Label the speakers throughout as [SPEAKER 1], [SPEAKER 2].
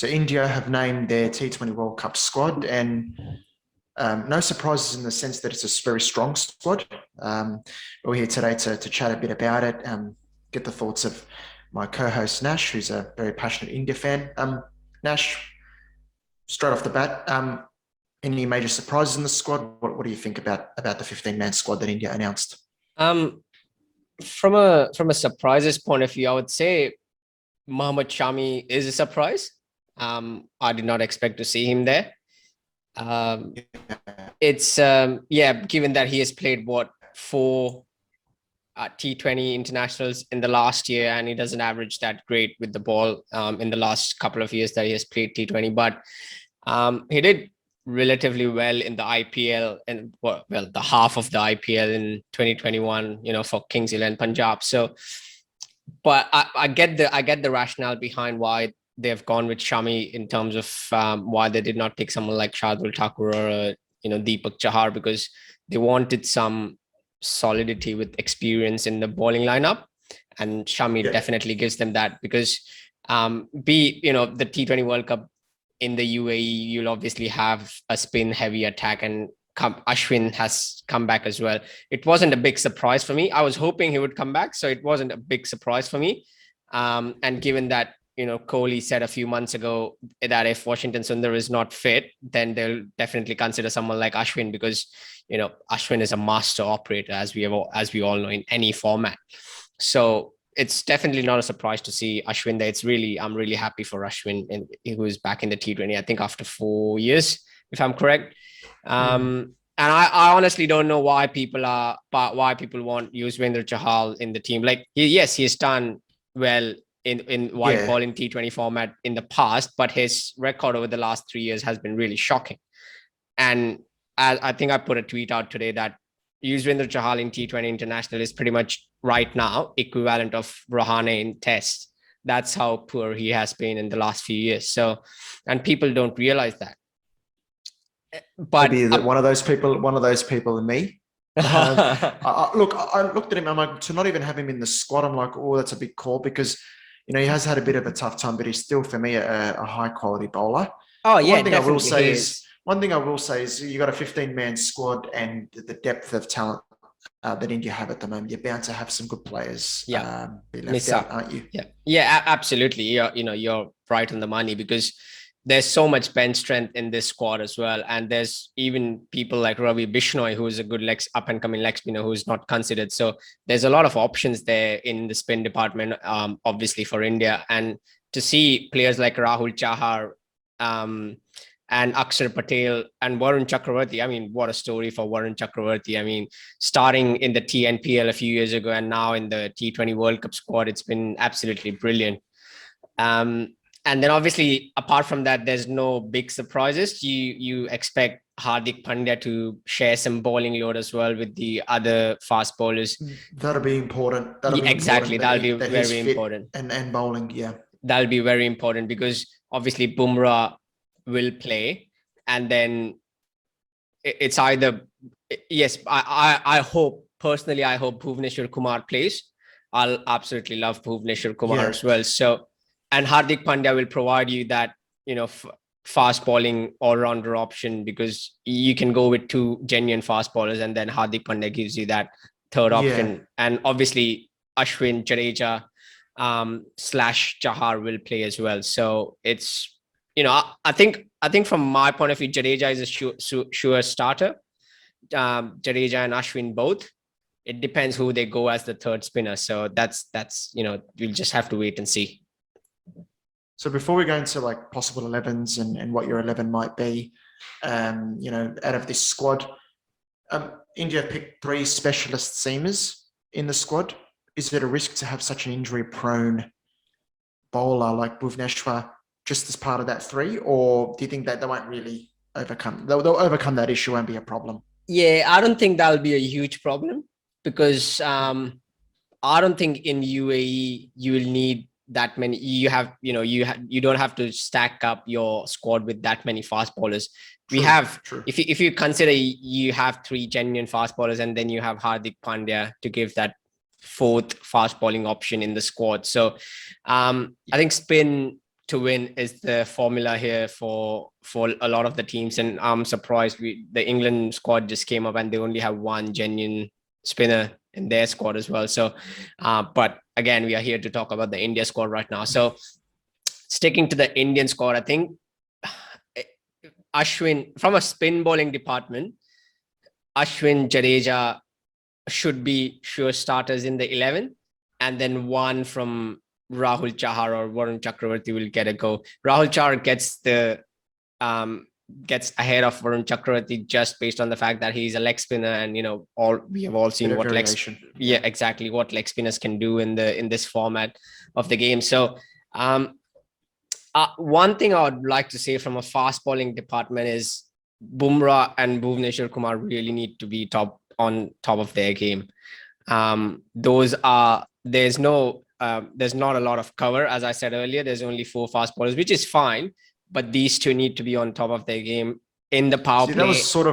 [SPEAKER 1] So India have named their T20 World Cup squad, and no surprises in the sense that it's a very strong squad. We're here today to chat a bit about it, get the thoughts of my co-host Nash, who's a very passionate India fan. Nash, straight off the bat, any major surprises in the squad? What do you think about the 15-man squad that India announced?
[SPEAKER 2] From a surprises point of view, I would say Mohammad Shami is a surprise. I did not expect to see him there. It's given that he has played four T20 internationals in the last year, and he doesn't average that great with the ball in the last couple of years that he has played T20, but he did relatively well in the IPL and the half of the IPL in 2021, for Kings 11 Punjab. So, but I get the rationale behind why they've gone with Shami in terms of why they did not pick someone like Charbel Coorey or Deepak Chahar, because they wanted some solidity with experience in the bowling lineup, and Shami definitely gives them that, because the T20 World Cup in the UAE, you'll obviously have a spin heavy attack, and Ashwin has come back as well. It wasn't a big surprise for me. I was hoping he would come back, so it wasn't a big surprise for me. And given that, Kohli said a few months ago that if Washington Sundar is not fit, then they'll definitely consider someone like Ashwin, because, Ashwin is a master operator, as we all know, in any format. So it's definitely not a surprise to see Ashwin there. I'm really happy for Ashwin, and he was back in the T20, I think after 4 years, if I'm correct. And I honestly don't know why people want Yuzvendra Chahal in the team. Like, he has done well in white ball in T20 format in the past, but his record over the last 3 years has been really shocking. And I think I put a tweet out today that Yuzvendra Chahal in T20 international is pretty much right now equivalent of Rahane in Test. That's how poor he has been in the last few years. So, and people don't realize that. But
[SPEAKER 1] maybe one of those people and me. I looked at him. I'm like, to not even have him in the squad, I'm like, oh, that's a big call, because he has had a bit of a tough time, but he's still, for me, a high quality bowler.
[SPEAKER 2] Oh,
[SPEAKER 1] but
[SPEAKER 2] yeah,
[SPEAKER 1] one thing I will say is you got a 15-man squad, and the depth of talent that India have at the moment, you're bound to have some good players be left out, aren't you?
[SPEAKER 2] Yeah, absolutely. You're right on the money, because there's so much bench strength in this squad as well. And there's even people like Ravi Bishnoi, who is a good up-and-coming leg spinner, who's not considered. So there's a lot of options there in the spin department, obviously, for India. And to see players like Rahul Chahar and Akshar Patel and Varun Chakravarti, I mean, what a story for Varun Chakravarti. I mean, starting in the TNPL a few years ago and now in the T20 World Cup squad, it's been absolutely brilliant. And then obviously, apart from that, there's no big surprises. You expect Hardik Pandya to share some bowling load as well with the other fast bowlers.
[SPEAKER 1] That'll be important.
[SPEAKER 2] That'll be very important.
[SPEAKER 1] And bowling, yeah.
[SPEAKER 2] That'll be very important, because obviously Bumrah will play, and then it's either, yes, I hope Bhuvneshwar Kumar plays. I'll absolutely love Bhuvneshwar Kumar as well. So, and Hardik Pandya will provide you that, fast bowling all-rounder option, because you can go with two genuine fast bowlers, and then Hardik Pandya gives you that third option. And obviously Ashwin, Jadeja / Chahar will play as well. So it's, I think from my point of view, Jadeja is a sure starter. Jadeja and Ashwin both. It depends who they go as the third spinner. So that's you'll just have to wait and see.
[SPEAKER 1] So before we go into like possible 11s and what your 11 might be, out of this squad, India picked 3 specialist seamers in the squad. Is it a risk to have such an injury-prone bowler like Bhuvneshwar just as part of that 3, or do you think that they won't really overcome? They'll overcome that issue, won't be a problem.
[SPEAKER 2] Yeah, I don't think that'll be a huge problem, because I don't think in UAE you will need that many. You don't have to stack up your squad with that many fast bowlers. True. If you consider you have 3 genuine fast bowlers, and then you have Hardik Pandya to give that 4th fast bowling option in the squad. So I think spin to win is the formula here for a lot of the teams. And I'm surprised the England squad just came up and they only have one genuine spinner in their squad as well. So, but again, we are here to talk about the India squad right now. So sticking to the Indian squad, I think Ashwin, from a spin bowling department, Ashwin, Jadeja should be sure starters in the 11, and then one from Rahul Chahar or Varun Chakravarti will get a go. Rahul Chahar gets ahead of Varun Chakravarti just based on the fact that he's a leg spinner, and we have all seen what leg spinners can do in this format of the game. So one thing I would like to say from a fast bowling department is Bumrah and Bhuvneshwar Kumar really need to be on top of their game. There's not a lot of cover, as I said earlier. There's only 4 fast bowlers, which is fine, but these two need to be on top of their game in the power play.
[SPEAKER 1] That was sort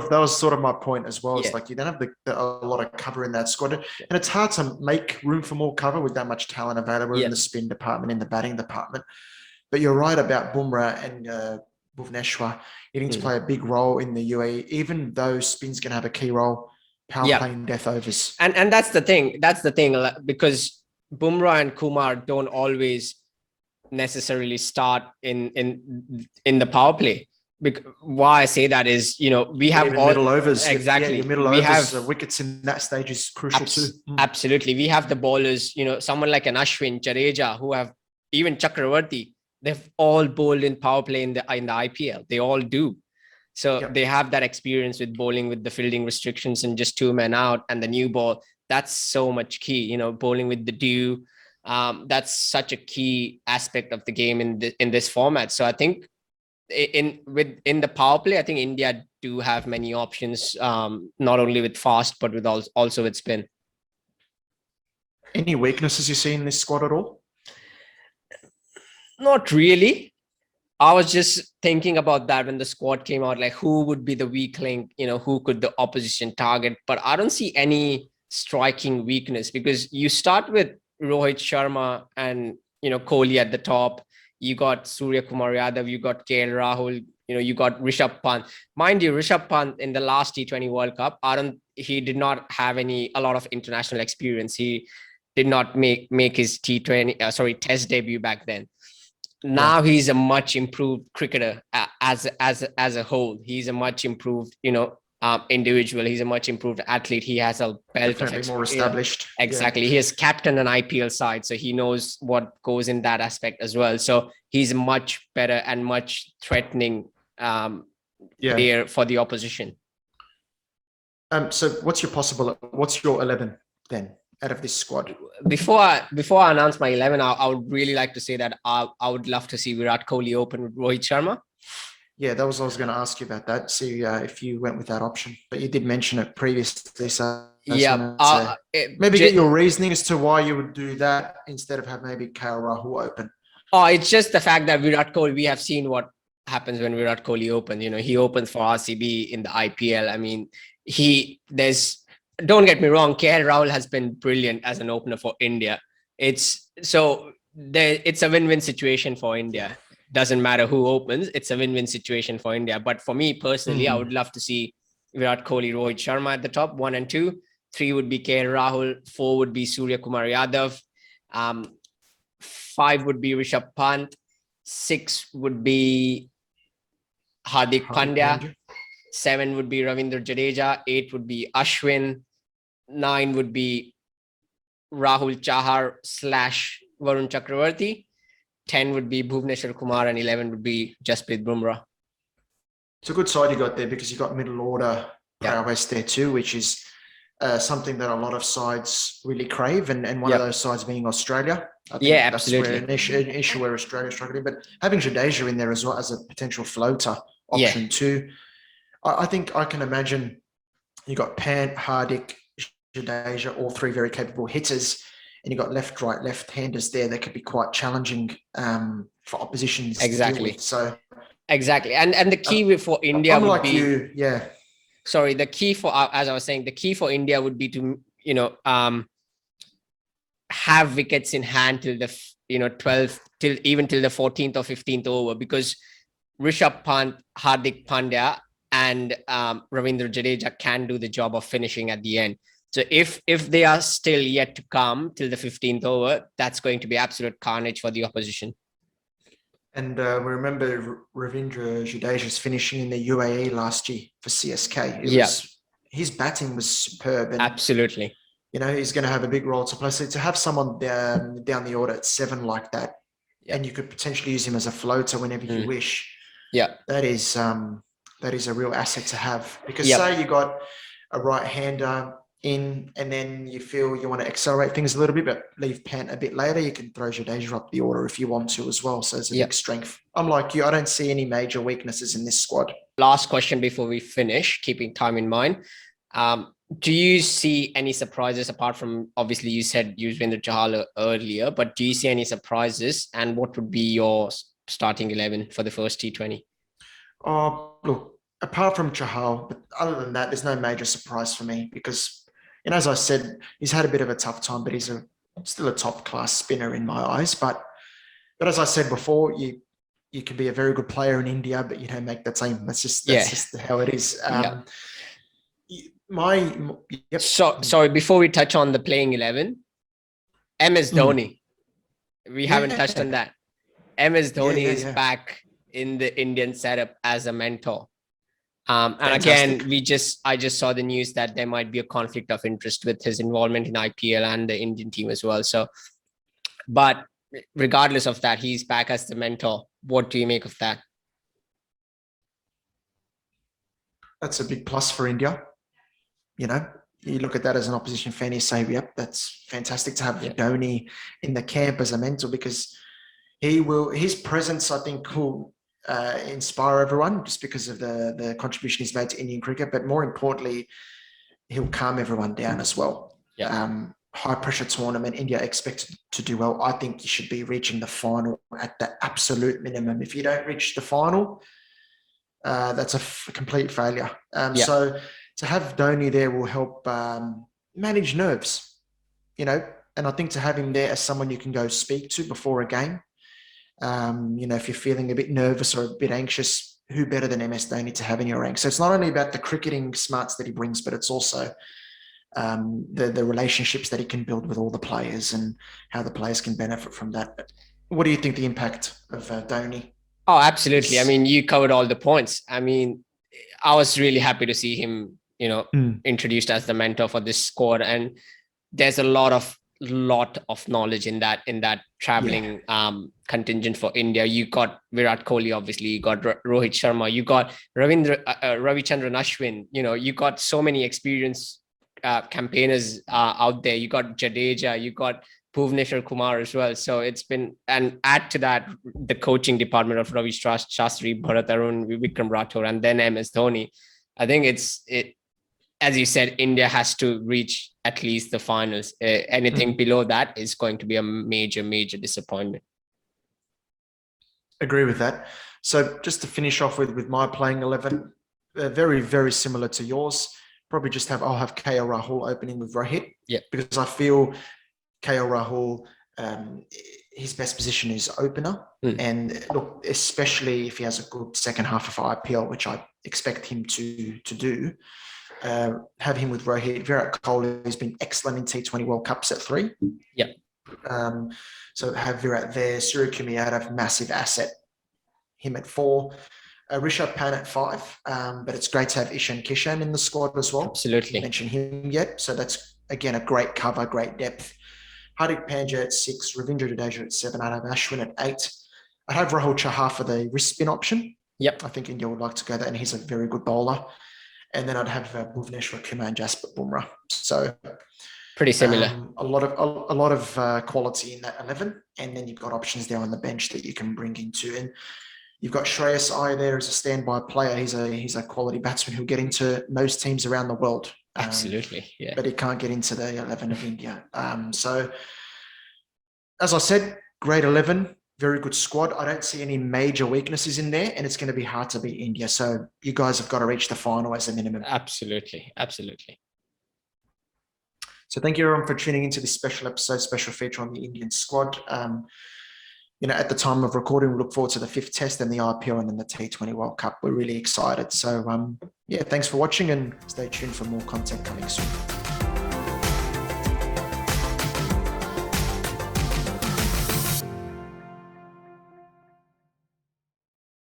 [SPEAKER 1] of my point as well. It's like you don't have a lot of cover in that squad, and it's hard to make room for more cover with that much talent available in the spin department, in the batting department. But you're right about Bumrah and Bhuvneshwar needing to play a big role in the UAE, even though spin's going to have a key role, power play in death overs.
[SPEAKER 2] And that's the thing. Because Bumrah and Kumar don't always necessarily start in the power play. Why I say that is, we have all
[SPEAKER 1] middle overs.
[SPEAKER 2] Exactly.
[SPEAKER 1] Your middle overs, wickets in that stage is crucial too.
[SPEAKER 2] Absolutely. We have the bowlers, someone like an Ashwin, Jadeja, who have even Chakravarti. They've all bowled in power play in the IPL. They all do. So they have that experience with bowling with the fielding restrictions and just 2 men out and the new ball. That's so much key, bowling with the dew. That's such a key aspect of the game in this format. So I think in the power play, I think India do have many options, not only with fast, but with also with spin.
[SPEAKER 1] Any weaknesses you see in this squad at all?
[SPEAKER 2] Not really. I was just thinking about that when the squad came out, like who would be the weak link, who could the opposition target? But I don't see any striking weakness, because you start with Rohit Sharma and, Kohli at the top. You got Surya Kumar Yadav, you got KL Rahul, you got Rishabh Pant. Mind you, Rishabh Pant in the last T20 World Cup, he did not have a lot of international experience. He did not make his Test debut back then. Now he's a much improved cricketer as a whole. He's a much improved, individual. He's a much improved athlete. He has a belt of
[SPEAKER 1] more established.
[SPEAKER 2] Exactly. He has captained an IPL side, so he knows what goes in that aspect as well. So he's much better and much threatening player for the opposition.
[SPEAKER 1] So what's your 11 then out of this squad?
[SPEAKER 2] Before I announce my 11, I would really like to say that I would love to see Virat Kohli open with Rohit Sharma.
[SPEAKER 1] Yeah, I was going to ask you about that. See if you went with that option, but you did mention it previously. So maybe get your reasoning as to why you would do that instead of have maybe KL Rahul open.
[SPEAKER 2] Oh, it's just the fact that Virat Kohli, we have seen what happens when Virat Kohli opens. He opens for RCB in the IPL. I mean, don't get me wrong, KL Rahul has been brilliant as an opener for India. It's a win-win situation for India. Doesn't matter who opens, it's a win-win situation for India. But for me personally, I would love to see Virat Kohli, Rohit Sharma at the top, 1 and 2. 3 would be KL Rahul. 4 would be Surya Kumar Yadav. 5 would be Rishabh Pant. 6 would be Hardik Pandya. 7 would be Ravindra Jadeja. 8 would be Ashwin. 9 would be Rahul Chahar / Varun Chakravarti. 10 would be Bhuvneshwar Kumar, and 11 would be Jasprit Bumrah.
[SPEAKER 1] It's a good side you got there, because you got middle order prowess there too, which is something that a lot of sides really crave, and one of those sides being Australia. I think
[SPEAKER 2] absolutely.
[SPEAKER 1] That's where an issue where Australia's struggling. But having Jadeja in there as well as a potential floater option too, I think I can imagine you got Pant, Hardik, Jadeja, all 3 very capable hitters, and you've got left, right, left-handers there that could be quite challenging for oppositions.
[SPEAKER 2] Exactly.
[SPEAKER 1] So
[SPEAKER 2] exactly, and the key for India would be
[SPEAKER 1] Sorry,
[SPEAKER 2] the key for, as I was saying, the key for India would be to have wickets in hand till 12th till the 14th or 15th over, because Rishabh Pant, Hardik Pandya, and Ravindra Jadeja can do the job of finishing at the end. So if they are still yet to come till the 15th over, that's going to be absolute carnage for the opposition.
[SPEAKER 1] And we remember Ravindra Jadeja's finishing in the UAE last year for CSK. His batting was superb. And,
[SPEAKER 2] absolutely.
[SPEAKER 1] He's going to have a big role to play. So to have someone down the order at 7 like that, and you could potentially use him as a floater whenever you wish.
[SPEAKER 2] Yeah,
[SPEAKER 1] that is a real asset to have, because say you got a right-hander in and then you feel you want to accelerate things a little bit but leave Pant a bit later, you can throw Jadeja up the order if you want to as well. So it's a big strength. I'm like you, I don't see any major weaknesses in this squad.
[SPEAKER 2] Last question before we finish, keeping time in mind. Do you see any surprises apart from, obviously you said Yuzvendra Chahal earlier, but do you see any surprises, and what would be your starting 11 for the first T20?
[SPEAKER 1] Look, apart from Chahal, but other than that, there's no major surprise for me because, as I said, he's had a bit of a tough time, but he's still a top-class spinner in my eyes. But as I said before, you can be a very good player in India, but you don't make the team. That's just how it is.
[SPEAKER 2] Sorry, before we touch on the playing 11, MS Dhoni. We haven't touched on that. MS Dhoni is back in the Indian setup as a mentor. And again, I just saw the news that there might be a conflict of interest with his involvement in IPL and the Indian team as well. So, but regardless of that, he's back as the mentor. What do you make of that?
[SPEAKER 1] That's a big plus for India. You look at that as an opposition fan, you say, yep, that's fantastic to have Dhoni in the camp as a mentor, because his presence, I think, will inspire everyone just because of the contribution he's made to Indian cricket. But more importantly, he'll calm everyone down as well. High pressure tournament, India expected to do well. I think you should be reaching the final at the absolute minimum. If you don't reach the final, that's a complete failure. So to have Dhoni there will help manage nerves, and I think to have him there as someone you can go speak to before a game, if you're feeling a bit nervous or a bit anxious, who better than MS Dhoni to have in your ranks? So it's not only about the cricketing smarts that he brings, but it's also the relationships that he can build with all the players and how the players can benefit from that. But what do you think the impact of Dhoni?
[SPEAKER 2] Oh, absolutely. I mean, you covered all the points. I mean, I was really happy to see him, introduced as the mentor for this squad. And there's a lot of knowledge in that traveling contingent for India. You got Virat Kohli, obviously, you got Rohit Sharma, you got Ravichandran Ashwin, you got so many experienced campaigners out there. You got Jadeja, you got Bhuvneshwar Kumar as well. So it's been, and add to that the coaching department of Ravi Shastri, Bharat Arun, Vikram Rathore, and then MS Dhoni. I think it as you said, India has to reach at least the finals. Anything below that is going to be a major, major disappointment.
[SPEAKER 1] Agree with that. So just to finish off with my playing 11, very, very similar to yours. Probably I'll have KL Rahul opening with Rohit.
[SPEAKER 2] Yeah.
[SPEAKER 1] Because I feel KL Rahul, his best position is opener. And look, especially if he has a good second half of IPL, which I expect him to do, have him with Rohit. Virat Kohli has been excellent in T20 World Cups at 3.
[SPEAKER 2] Yeah.
[SPEAKER 1] So have Virat there. Surya Kumar, massive asset. Him at 4. Rishabh Pant at 5. But it's great to have Ishan Kishan in the squad as well.
[SPEAKER 2] Absolutely.
[SPEAKER 1] Didn't mention him yet. So that's, again, a great cover, great depth. Hardik Pandya at 6. Ravindra Jadeja at 7. I'd have Ashwin at 8. I'd have Rahul Chahar for the wrist spin option.
[SPEAKER 2] Yep.
[SPEAKER 1] I think India would like to go there, and he's a very good bowler. And then I'd have Bhuvneshwar Kumar and Jasprit Bumrah. So
[SPEAKER 2] pretty similar.
[SPEAKER 1] A lot of quality in that 11, and then you've got options there on the bench that you can bring into. And you've got Shreyas Iyer there as a standby player. He's a quality batsman who'll get into most teams around the world.
[SPEAKER 2] Absolutely, yeah.
[SPEAKER 1] But he can't get into the 11 of India. So as I said, great 11. Very good squad. I don't see any major weaknesses in there, and it's going to be hard to beat India. So you guys have got to reach the final as a minimum.
[SPEAKER 2] Absolutely.
[SPEAKER 1] So thank you everyone for tuning into this special episode, special feature on the Indian squad. at the time of recording, we look forward to the 5th test and the IPL and then the T20 World Cup. We're really excited. So, thanks for watching and stay tuned for more content coming soon.